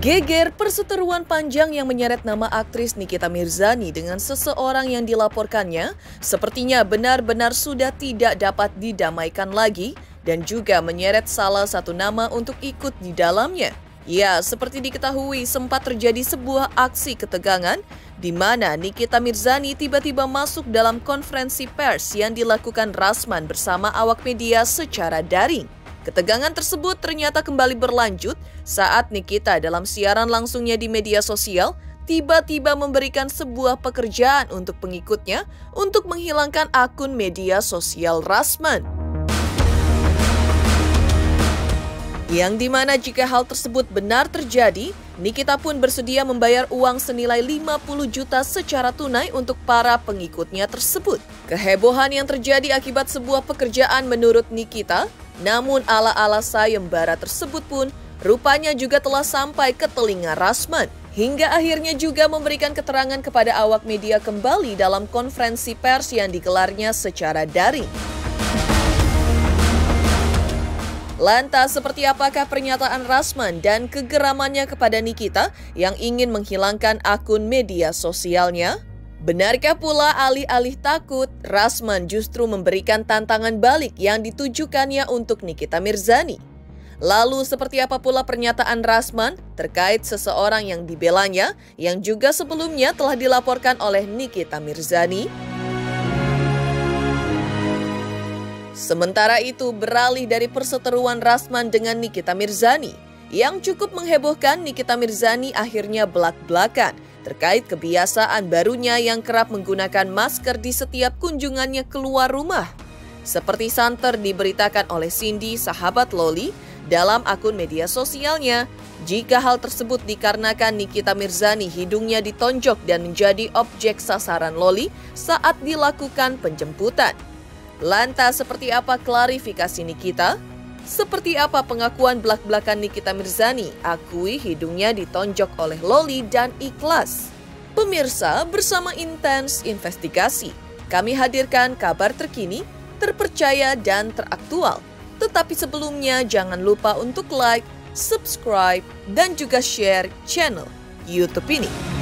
Geger perseteruan panjang yang menyeret nama aktris Nikita Mirzani dengan seseorang yang dilaporkannya sepertinya benar-benar sudah tidak dapat didamaikan lagi dan juga menyeret salah satu nama untuk ikut di dalamnya. Ya, seperti diketahui sempat terjadi sebuah aksi ketegangan di mana Nikita Mirzani tiba-tiba masuk dalam konferensi pers yang dilakukan Rasman bersama awak media secara daring. Ketegangan tersebut ternyata kembali berlanjut saat Nikita dalam siaran langsungnya di media sosial tiba-tiba memberikan sebuah pekerjaan untuk pengikutnya untuk menghilangkan akun media sosial Rasman. Yang dimana jika hal tersebut benar terjadi, Nikita pun bersedia membayar uang senilai 50 juta secara tunai untuk para pengikutnya tersebut. Kehebohan yang terjadi akibat sebuah pekerjaan menurut Nikita, namun ala-ala sayembara tersebut pun rupanya juga telah sampai ke telinga Rasman. Hingga akhirnya juga memberikan keterangan kepada awak media kembali dalam konferensi pers yang digelarnya secara daring. Lantas seperti apakah pernyataan Rasman dan kegeramannya kepada Nikita yang ingin menghilangkan akun media sosialnya? Benarkah pula alih-alih takut, Rasman justru memberikan tantangan balik yang ditujukannya untuk Nikita Mirzani? Lalu seperti apa pula pernyataan Rasman terkait seseorang yang dibelanya yang juga sebelumnya telah dilaporkan oleh Nikita Mirzani? Sementara itu, beralih dari perseteruan Rasman dengan Nikita Mirzani, yang cukup menghebohkan, Nikita Mirzani akhirnya belak-belakan terkait kebiasaan barunya yang kerap menggunakan masker di setiap kunjungannya keluar rumah. Seperti santer diberitakan oleh Cindy, sahabat Loli, dalam akun media sosialnya, jika hal tersebut dikarenakan Nikita Mirzani hidungnya ditonjok dan menjadi objek sasaran Loli saat dilakukan penjemputan. Lantas seperti apa klarifikasi Nikita? Seperti apa pengakuan belak-belakan Nikita Mirzani akui hidungnya ditonjok oleh Loli dan ikhlas? Pemirsa, bersama Intens Investigasi, kami hadirkan kabar terkini, terpercaya dan teraktual. Tetapi sebelumnya jangan lupa untuk like, subscribe, dan juga share channel YouTube ini.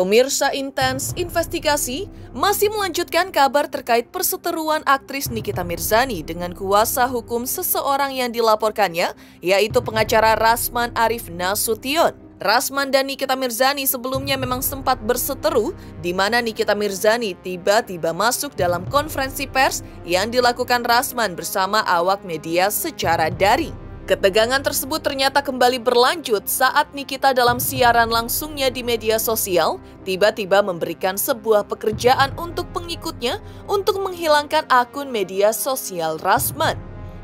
Pemirsa Intens Investigasi masih melanjutkan kabar terkait perseteruan aktris Nikita Mirzani dengan kuasa hukum seseorang yang dilaporkannya, yaitu pengacara Rasman Arif Nasution. Rasman dan Nikita Mirzani sebelumnya memang sempat berseteru, di mana Nikita Mirzani tiba-tiba masuk dalam konferensi pers yang dilakukan Rasman bersama awak media secara daring. Ketegangan tersebut ternyata kembali berlanjut saat Nikita dalam siaran langsungnya di media sosial tiba-tiba memberikan sebuah pekerjaan untuk pengikutnya untuk menghilangkan akun media sosial Rasman.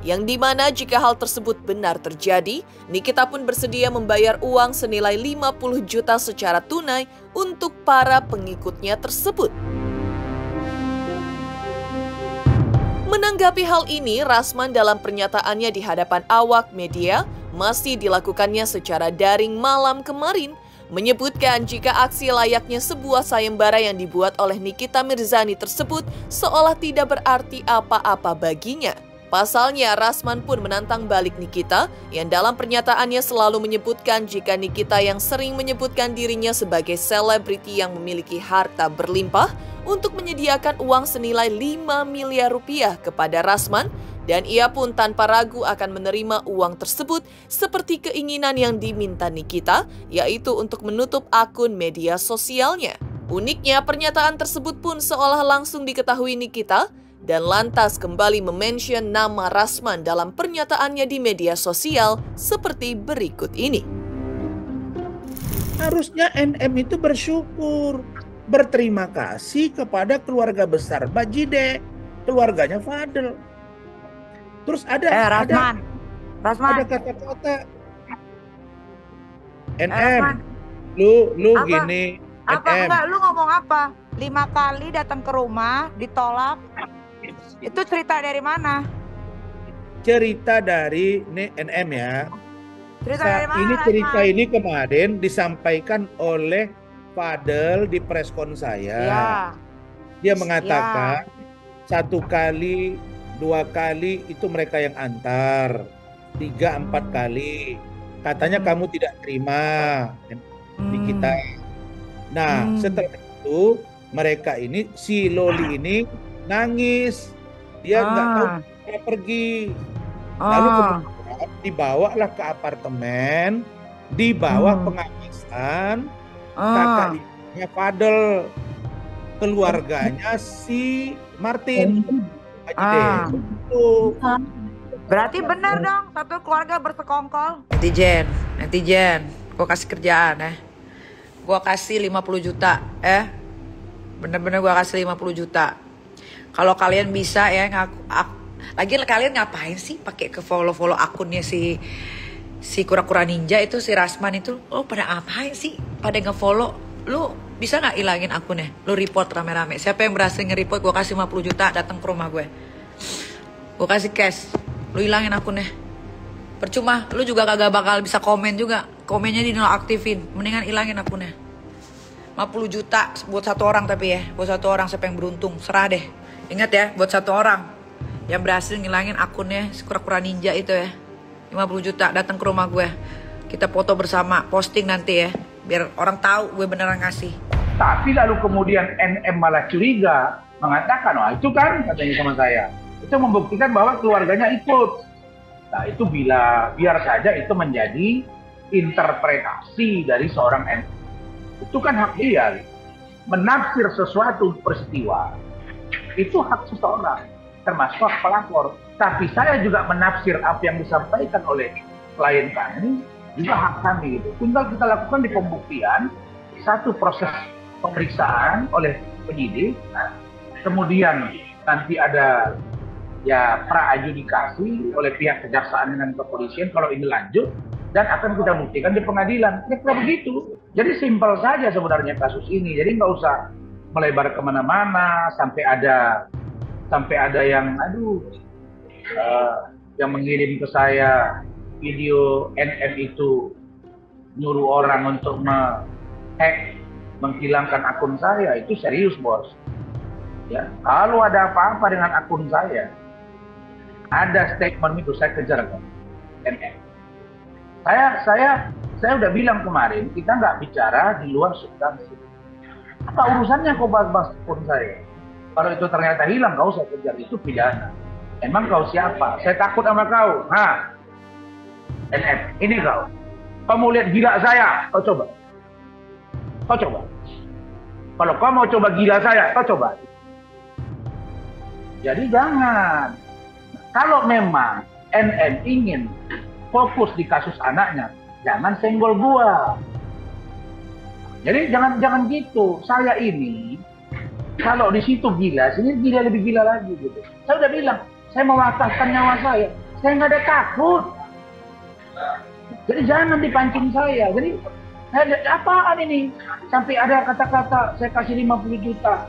Yang dimana jika hal tersebut benar terjadi, Nikita pun bersedia membayar uang senilai 50 juta secara tunai untuk para pengikutnya tersebut. Menanggapi hal ini, Rasman dalam pernyataannya di hadapan awak media masih dilakukannya secara daring malam kemarin, menyebutkan jika aksi layaknya sebuah sayembara yang dibuat oleh Nikita Mirzani tersebut seolah tidak berarti apa-apa baginya. Pasalnya, Rasman pun menantang balik Nikita yang dalam pernyataannya selalu menyebutkan jika Nikita yang sering menyebutkan dirinya sebagai selebriti yang memiliki harta berlimpah untuk menyediakan uang senilai 5 miliar rupiah kepada Rasman dan ia pun tanpa ragu akan menerima uang tersebut seperti keinginan yang diminta Nikita, yaitu untuk menutup akun media sosialnya. Uniknya, pernyataan tersebut pun seolah langsung diketahui Nikita dan lantas kembali memention nama Rasman dalam pernyataannya di media sosial seperti berikut ini. Harusnya NM itu bersyukur, berterima kasih kepada keluarga besar Bajide, keluarganya Fadel. Terus ada Rasman. ada kata-kata NM, Rasman. lu Apa? gini, Apa NM. enggak, lu ngomong apa? 5 kali datang ke rumah, ditolak. Itu cerita dari mana? Cerita dari NM ya. Cerita dari mana? Ini cerita Rasman? ini kemarin disampaikan oleh Fadel di preskon saya. Iya. Dia mengatakan 1 kali, 2 kali itu mereka yang antar, 3, 4 kali. Katanya kamu tidak terima di kita. Nah, setelah itu mereka ini, si Loli ini nangis. Dia nggak tahu dia pergi. Lalu kemudian dibawalah ke apartemen, di bawah pengawasan kakak ibunya Fadel, keluarganya si Martin. Berarti benar dong, satu keluarga bersekongkol. Netizen, gue kasih kerjaan ya. Gue kasih 50 juta bener-bener gue kasih 50 juta. Kalau kalian bisa ya lagi kalian ngapain sih pakai ke follow akunnya si kura-kura ninja itu, si Rasman itu. Pada ngapain sih pada nge-follow? Lu bisa nggak ilangin akunnya? Lu report rame-rame. Siapa yang berhasil nge-report, gue kasih 50 juta datang ke rumah gue. Gue kasih cash. Lu ilangin akunnya. Percuma, lu juga kagak bakal bisa komen juga. Komennya di nonaktifin. Mendingan ilangin akunnya. 50 juta buat 1 orang tapi ya. Buat 1 orang siapa yang beruntung. Serah deh. Ingat ya, buat 1 orang yang berhasil ngilangin akunnya si kura-kura ninja itu ya. 50 juta datang ke rumah gue. Kita foto bersama, posting nanti ya. Biar orang tahu gue beneran ngasih. Tapi lalu kemudian NM malah curiga. Mengatakan, wah itu kan katanya sama saya. Itu membuktikan bahwa keluarganya ikut. Nah itu biar saja itu menjadi interpretasi dari seorang NM. Itu kan hak dia. Menafsir sesuatu peristiwa. Itu hak seseorang. Termasuk hak pelapor. Tapi saya juga menafsir apa yang disampaikan oleh klien kami. Juga hak kami gitu. Tinggal kita lakukan di pembuktian. Satu proses pemeriksaan oleh penyidik. Kemudian nanti ada ya pra-adjudikasi oleh pihak kejaksaan dengan kepolisian kalau ini lanjut, dan akan kita buktikan di pengadilan. Ya begitu. Jadi simpel saja sebenarnya kasus ini. Jadi nggak usah melebar kemana-mana sampai ada yang yang mengirim ke saya video NM itu nyuruh orang untuk menghilangkan akun saya. Itu serius bos. Ya, kalau ada apa-apa dengan akun saya, ada statement itu saya kejar kan, NM. Saya udah bilang kemarin, kita nggak bicara di luar substansi. Apa urusannya kau bahas akun saya? Kalau itu ternyata hilang, kau usah kejar, itu pidana. Emang kau siapa? Saya takut sama kau. NM, ini kau. Kau mau lihat gila saya? Kau coba. Kalau kau mau coba gila saya, kau coba. Jadi jangan. Kalau memang NM ingin fokus di kasus anaknya, jangan senggol gua. Jadi jangan gitu. Saya ini kalau di situ gila, sini gila lebih gila lagi gitu. Saya udah bilang, saya mewakafkan nyawa saya. Saya nggak ada takut. Jadi jangan dipancing saya. Jadi saya apaan ini? Sampai ada kata-kata saya kasih 50 juta.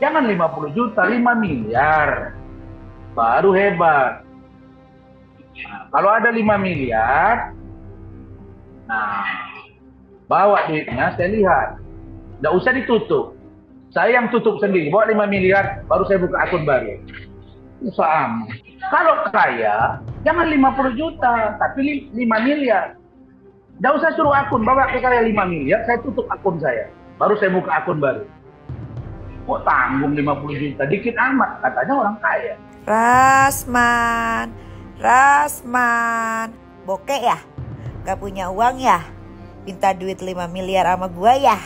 Jangan 50 juta, 5 miliar. Baru hebat. Nah, kalau ada 5 miliar, nah, bawa duitnya, saya lihat. Nggak usah ditutup. Saya yang tutup sendiri, bawa 5 miliar, baru saya buka akun baru. Usaha. Kalau kaya, jangan 50 juta, tapi 5 miliar. Nggak usah suruh akun, bawa ke saya 5 miliar, saya tutup akun saya. Baru saya buka akun baru. Kok tanggung 50 juta? Dikit amat, katanya orang kaya. Rasman, bokeh ya? Gak punya uang ya? Minta duit 5 miliar sama gua ya?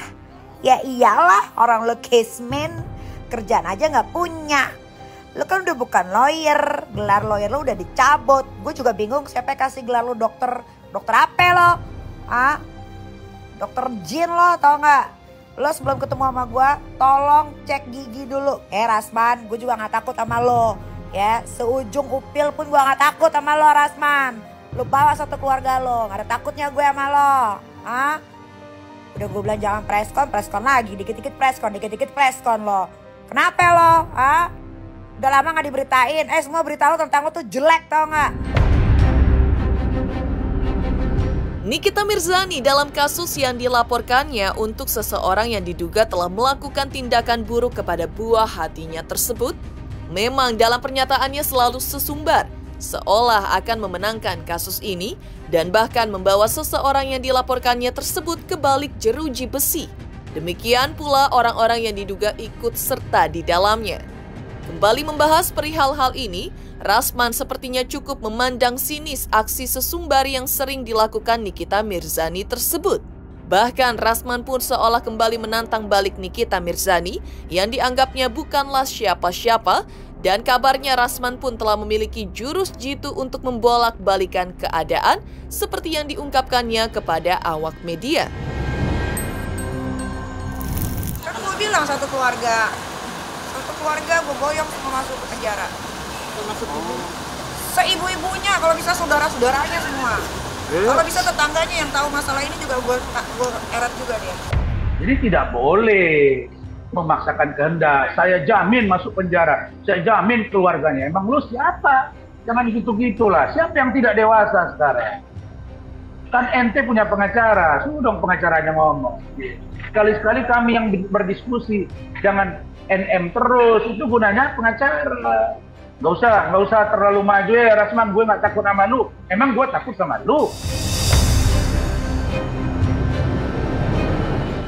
Ya iyalah, orang lo caseman, kerjaan aja gak punya. Lo kan udah bukan lawyer, gelar lawyer lo udah dicabut. Gue juga bingung siapa yang kasih gelar lo dokter. Dokter apa lo? Dokter jin lo, tau gak? Lo sebelum ketemu sama gue, tolong cek gigi dulu. Rasman, gue juga gak takut sama lo. Ya, seujung upil pun gue gak takut sama lo, Rasman. Lo bawa satu keluarga lo, gak ada takutnya gue sama lo. Udah gue bilang jangan preskon lagi. Dikit-dikit preskon lo. Kenapa lo? Udah lama gak diberitain. Semua berita lo tentang lo tuh jelek tau gak? Nikita Mirzani dalam kasus yang dilaporkannya untuk seseorang yang diduga telah melakukan tindakan buruk kepada buah hatinya tersebut, memang dalam pernyataannya selalu sesumbar, seolah akan memenangkan kasus ini dan bahkan membawa seseorang yang dilaporkannya tersebut ke balik jeruji besi. Demikian pula orang-orang yang diduga ikut serta di dalamnya. Kembali membahas perihal hal ini, Rasman sepertinya cukup memandang sinis aksi sesumbar yang sering dilakukan Nikita Mirzani tersebut. Bahkan Rasman pun seolah kembali menantang balik Nikita Mirzani yang dianggapnya bukanlah siapa-siapa, dan kabarnya Rasman pun telah memiliki jurus jitu untuk membolak-balikan keadaan seperti yang diungkapkannya kepada awak media. Kan gue bilang satu keluarga gue boyong semua masuk ke penjara. Seibu-ibunya, kalau bisa saudara-saudaranya semua. Kalau bisa tetangganya yang tahu masalah ini juga gue eret juga dia. Jadi tidak boleh memaksakan kehendak. Saya jamin masuk penjara, saya jamin keluarganya. Emang lu siapa? Jangan gitu-gitulah. Siapa yang tidak dewasa sekarang? Kan ente punya pengacara, suruh dong pengacaranya ngomong. Sekali-sekali kami yang berdiskusi, jangan NM terus, itu gunanya pengacara. Nggak usah terlalu maju ya Rasman, gue nggak takut sama lu. Emang gue takut sama lu?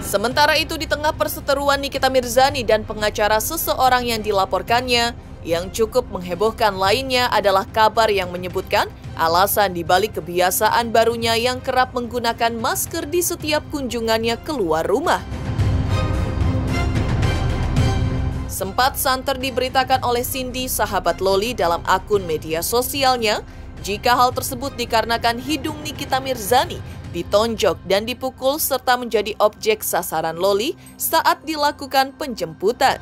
Sementara itu di tengah perseteruan Nikita Mirzani dan pengacara seseorang yang dilaporkannya, yang cukup menghebohkan lainnya adalah kabar yang menyebutkan alasan dibalik kebiasaan barunya yang kerap menggunakan masker di setiap kunjungannya keluar rumah. Sempat santer diberitakan oleh Cindy, sahabat Loli, dalam akun media sosialnya, jika hal tersebut dikarenakan hidung Nikita Mirzani ditonjok dan dipukul serta menjadi objek sasaran Loli saat dilakukan penjemputan.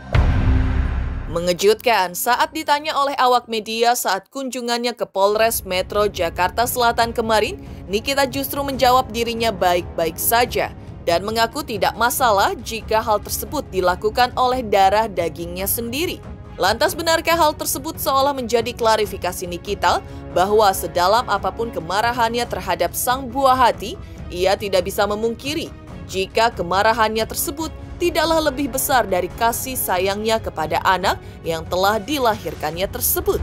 Mengejutkan, saat ditanya oleh awak media saat kunjungannya ke Polres Metro Jakarta Selatan kemarin, Nikita justru menjawab dirinya baik-baik saja dan mengaku tidak masalah jika hal tersebut dilakukan oleh darah dagingnya sendiri. Lantas benarkah hal tersebut seolah menjadi klarifikasi Nikita bahwa sedalam apapun kemarahannya terhadap sang buah hati, ia tidak bisa memungkiri jika kemarahannya tersebut tidaklah lebih besar dari kasih sayangnya kepada anak yang telah dilahirkannya tersebut.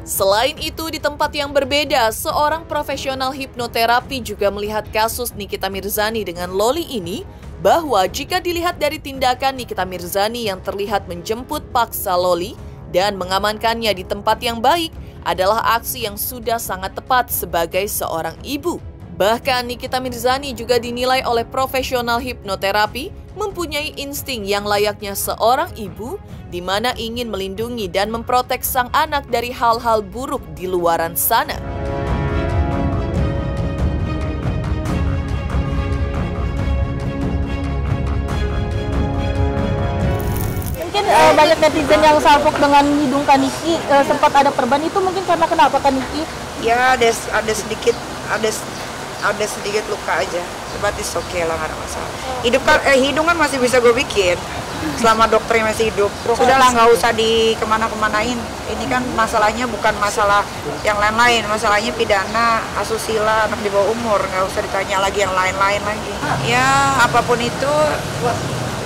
Selain itu, di tempat yang berbeda, seorang profesional hipnoterapi juga melihat kasus Nikita Mirzani dengan Loli ini, bahwa jika dilihat dari tindakan Nikita Mirzani yang terlihat menjemput paksa Loli dan mengamankannya di tempat yang baik adalah aksi yang sudah sangat tepat sebagai seorang ibu. Bahkan Nikita Mirzani juga dinilai oleh profesional hipnoterapi mempunyai insting yang layaknya seorang ibu, di mana ingin melindungi dan memprotek sang anak dari hal-hal buruk di luaran sana. Mungkin banyak netizen yang salfok dengan hidung Kaniki, sempat ada perban itu mungkin karena kenapa Kaniki? Ya ada sedikit luka aja, berarti oke lah, nggak ada masalah. Hidung kan masih bisa gue bikin selama dokternya masih hidup. Sudahlah, nggak usah kemana-kemanain. Ini kan masalahnya bukan masalah yang lain-lain, masalahnya pidana, asusila, anak di bawah umur. Nggak usah ditanya lagi yang lain-lain lagi. Ya apapun itu,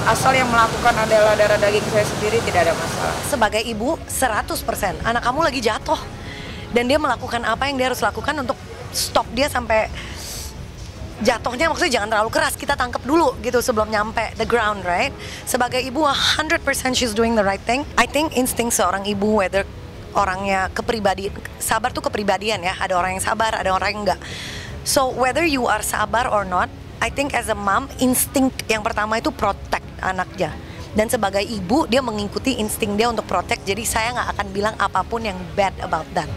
asal yang melakukan adalah darah daging saya sendiri, tidak ada masalah. Sebagai ibu 100%, anak kamu lagi jatuh dan dia melakukan apa yang dia harus lakukan untuk stop dia sampai jatuhnya. Maksudnya jangan terlalu keras, kita tangkap dulu gitu sebelum nyampe the ground, right? Sebagai ibu 100% she's doing the right thing. I think insting seorang ibu, whether orangnya kepribadian, sabar tuh kepribadian ya, ada orang yang sabar, ada orang yang enggak. So whether you are sabar or not, I think as a mom, insting yang pertama itu protect anaknya. Dan sebagai ibu, dia mengikuti insting dia untuk protect, jadi saya nggak akan bilang apapun yang bad about that.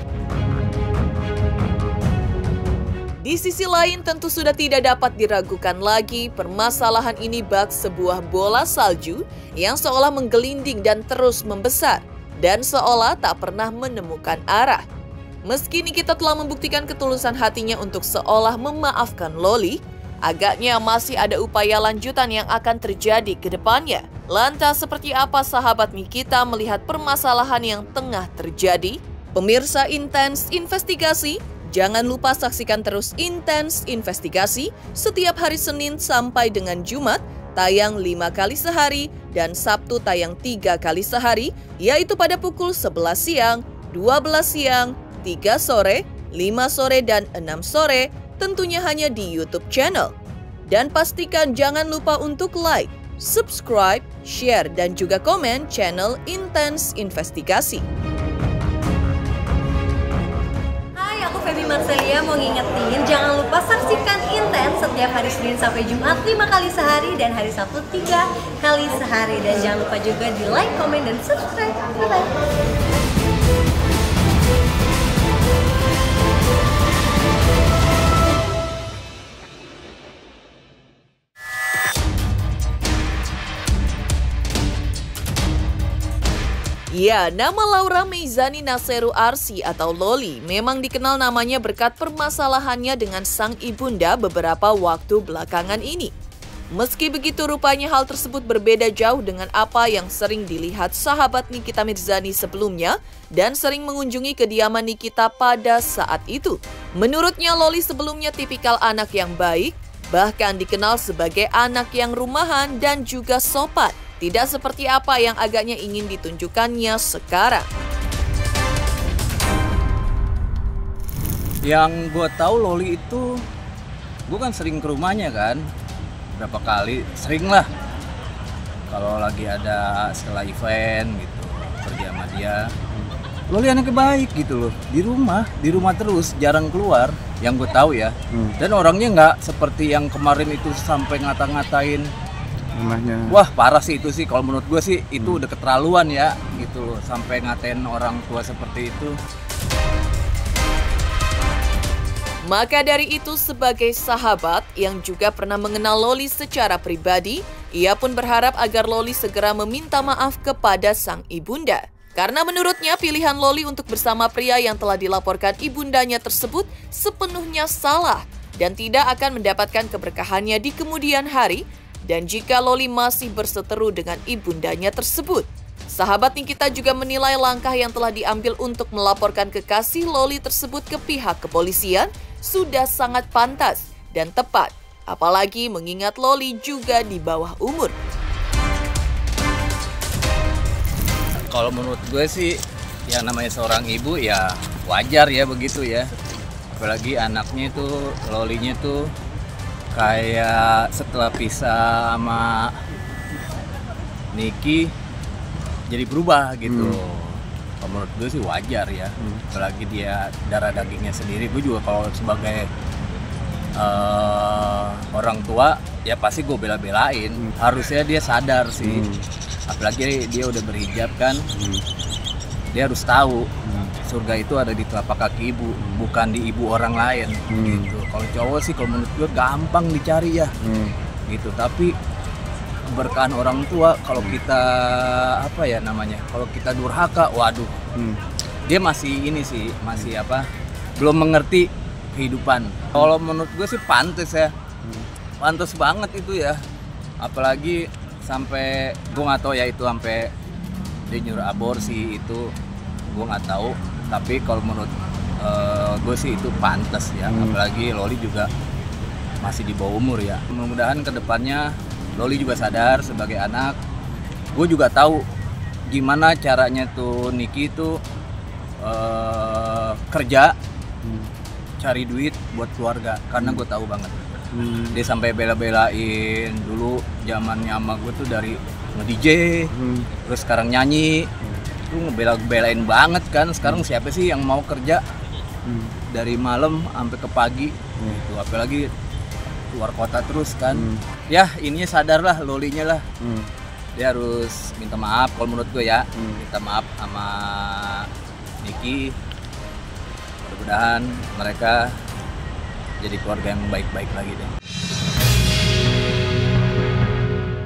Di sisi lain, tentu sudah tidak dapat diragukan lagi permasalahan ini bak sebuah bola salju yang seolah menggelinding dan terus membesar, dan seolah tak pernah menemukan arah. Meski Nikita telah membuktikan ketulusan hatinya untuk seolah memaafkan Loli, Agaknya masih ada upaya lanjutan yang akan terjadi ke depannya. Lantas seperti apa sahabat Nikita melihat permasalahan yang tengah terjadi? Pemirsa Intens Investigasi, jangan lupa saksikan terus Intens Investigasi setiap hari Senin sampai dengan Jumat, tayang 5 kali sehari dan Sabtu tayang 3 kali sehari, yaitu pada pukul 11 siang, 12 siang, 3 sore, 5 sore, dan 6 sore, tentunya hanya di YouTube channel. Dan pastikan jangan lupa untuk like, subscribe, share, dan juga komen channel Intens Investigasi. Hai, aku Feby Marcelia mau ngingetin jangan lupa saksikan Intens setiap hari Senin sampai Jumat 5 kali sehari dan hari Sabtu 3 kali sehari. Dan jangan lupa juga di like, komen, dan subscribe. Bye-bye. Ya, nama Laura Meizani Naseru Arsi atau Loli memang dikenal namanya berkat permasalahannya dengan sang ibunda beberapa waktu belakangan ini. Meski begitu, rupanya hal tersebut berbeda jauh dengan apa yang sering dilihat sahabat Nikita Mirzani sebelumnya dan sering mengunjungi kediaman Nikita pada saat itu. Menurutnya, Loli sebelumnya tipikal anak yang baik, bahkan dikenal sebagai anak yang rumahan dan juga sopan. Tidak seperti apa yang agaknya ingin ditunjukkannya sekarang. Yang gue tahu Loli itu, gue kan sering ke rumahnya kan, berapa kali, sering lah. Kalau lagi ada setelah event gitu, pergi sama dia. Loli anaknya baik gitu loh, di rumah terus, jarang keluar, yang gue tahu ya. Dan orangnya nggak seperti yang kemarin itu sampai ngata-ngatain rumahnya. Wah parah sih itu sih, kalau menurut gue sih itu udah keterlaluan ya gitu loh, sampai ngatain orang tua seperti itu. Maka dari itu, sebagai sahabat yang juga pernah mengenal Loli secara pribadi, ia pun berharap agar Loli segera meminta maaf kepada sang ibunda. Karena menurutnya pilihan Loli untuk bersama pria yang telah dilaporkan ibundanya tersebut sepenuhnya salah dan tidak akan mendapatkan keberkahannya di kemudian hari. Dan jika Loli masih berseteru dengan ibundanya tersebut. Sahabat Nikita juga menilai langkah yang telah diambil untuk melaporkan kekasih Loli tersebut ke pihak kepolisian sudah sangat pantas dan tepat. Apalagi mengingat Loli juga di bawah umur. Kalau menurut gue sih, yang namanya seorang ibu ya wajar ya begitu ya. Apalagi anaknya itu, Lolinya tuh kayak setelah pisah sama Niki jadi berubah gitu. Kalau menurut gue sih wajar ya. Apalagi dia darah dagingnya sendiri. Gue juga kalau sebagai orang tua ya pasti gue bela-belain. Harusnya dia sadar sih. Apalagi dia udah berhijab kan. Dia harus tahu surga itu ada di telapak kaki ibu, bukan di ibu orang lain gitu. Kalau cowok sih kalau menurut gue gampang dicari ya gitu. Tapi keberkahan orang tua kalau kita apa ya namanya, kalau kita durhaka, waduh dia masih ini sih, masih apa, belum mengerti kehidupan. Kalau menurut gue sih pantas ya, pantas banget itu ya. Apalagi sampai gue nggak tahu ya itu sampai dia nyuruh aborsi itu gue nggak tahu. Tapi kalau menurut gue sih itu pantas ya. Apalagi Loli juga masih di bawah umur ya. Mudah-mudahan kedepannya Loli juga sadar sebagai anak. Gue juga tahu gimana caranya tuh Niki itu kerja, cari duit buat keluarga. Karena gue tahu banget. Dia sampai bela-belain dulu zamannya sama gue tuh dari nge-DJ, terus sekarang nyanyi. Itu ngebela-belain banget kan. Sekarang siapa sih yang mau kerja dari malam sampai ke pagi gitu. Apalagi luar kota terus kan. Ya ininya sadar lah Lolinya lah. Dia harus minta maaf kalau menurut gue ya. Minta maaf sama Niki. Mudah-mudahan mereka jadi keluarga yang baik-baik lagi deh.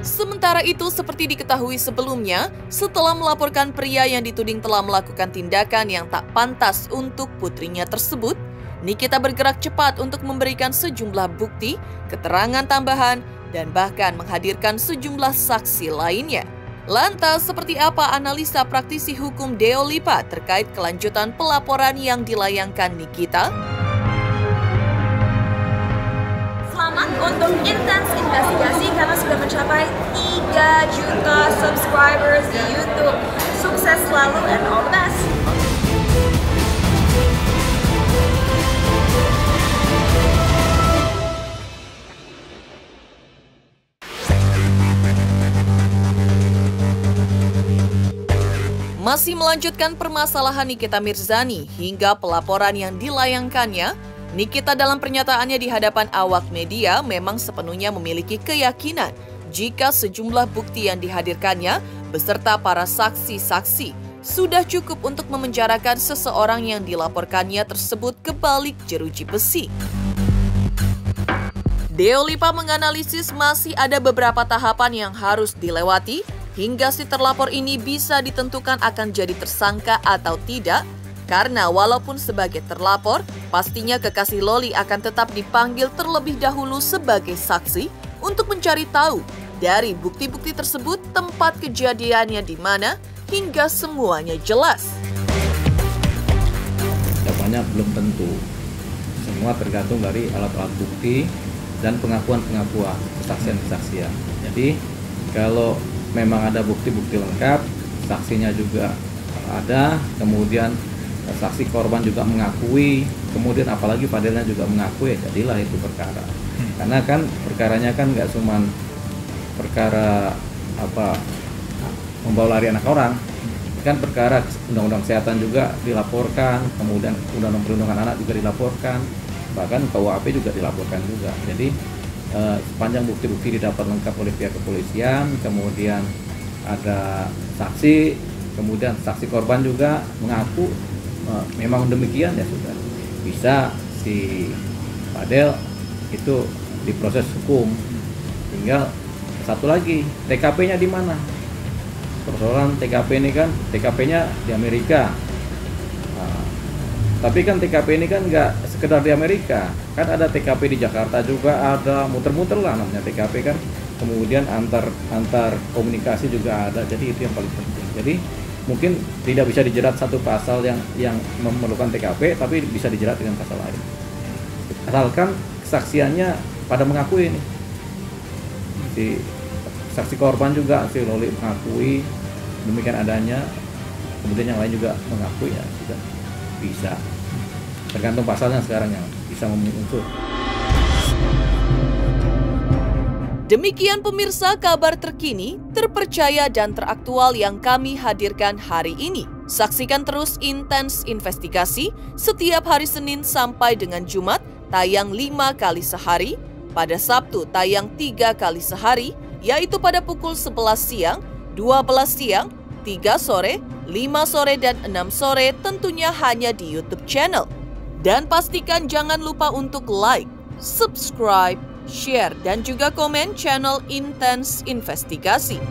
Sementara itu, seperti diketahui sebelumnya, setelah melaporkan pria yang dituding telah melakukan tindakan yang tak pantas untuk putrinya tersebut, Nikita bergerak cepat untuk memberikan sejumlah bukti, keterangan tambahan, dan bahkan menghadirkan sejumlah saksi lainnya. Lantas, seperti apa analisa praktisi hukum Deo Lipa terkait kelanjutan pelaporan yang dilayangkan Nikita? Selamat untuk Intens Investigasi karena sudah mencapai 3 juta subscribers di YouTube. Sukses selalu and all the best! Masih melanjutkan permasalahan Nikita Mirzani hingga pelaporan yang dilayangkannya, Nikita dalam pernyataannya di hadapan awak media memang sepenuhnya memiliki keyakinan jika sejumlah bukti yang dihadirkannya beserta para saksi-saksi sudah cukup untuk memenjarakan seseorang yang dilaporkannya tersebut ke balik jeruji besi. Deo Lipa menganalisis masih ada beberapa tahapan yang harus dilewati hingga si terlapor ini bisa ditentukan akan jadi tersangka atau tidak, karena walaupun sebagai terlapor, pastinya kekasih Loli akan tetap dipanggil terlebih dahulu sebagai saksi untuk mencari tahu dari bukti-bukti tersebut tempat kejadiannya di mana hingga semuanya jelas. Jawabannya belum tentu. Semua tergantung dari alat-alat bukti dan pengakuan-pengakuan, kesaksian-kesaksian. Jadi kalau memang ada bukti-bukti lengkap, saksinya juga ada, kemudian saksi korban juga mengakui, kemudian apalagi Fadelnya juga mengakui, ya jadilah itu perkara. Karena kan perkaranya kan nggak cuma perkara membawa lari anak orang, kan perkara undang-undang kesehatan juga dilaporkan, kemudian undang-undang perlindungan anak juga dilaporkan, bahkan KUHP juga dilaporkan juga. Jadi sepanjang bukti-bukti didapat lengkap oleh pihak kepolisian, kemudian ada saksi, kemudian saksi korban juga mengaku memang demikian, ya sudah bisa si Fadel itu diproses hukum. Tinggal satu lagi, TKP-nya di mana? Persoalan TKP ini kan, TKP-nya di Amerika. Tapi kan TKP ini kan nggak sekedar di Amerika, kan ada TKP di Jakarta juga, ada muter-muter lah namanya TKP kan. Kemudian antar komunikasi juga ada, jadi itu yang paling penting. Jadi mungkin tidak bisa dijerat satu pasal yang memerlukan TKP, tapi bisa dijerat dengan pasal lain. Asalkan kesaksiannya pada mengakui ini. Si saksi korban juga, si Loli mengakui demikian adanya, kemudian yang lain juga mengakui, ya sudah bisa. Tergantung pasalnya sekarang yang bisa memenuhi unsur. Demikian pemirsa kabar terkini, terpercaya dan teraktual yang kami hadirkan hari ini. Saksikan terus Intens Investigasi setiap hari Senin sampai dengan Jumat tayang 5 kali sehari, pada Sabtu tayang 3 kali sehari, yaitu pada pukul 11 siang, 12 siang, 3 sore, 5 sore, dan 6 sore tentunya hanya di YouTube channel. Dan pastikan jangan lupa untuk like, subscribe, share, dan juga komen channel Intens Investigasi.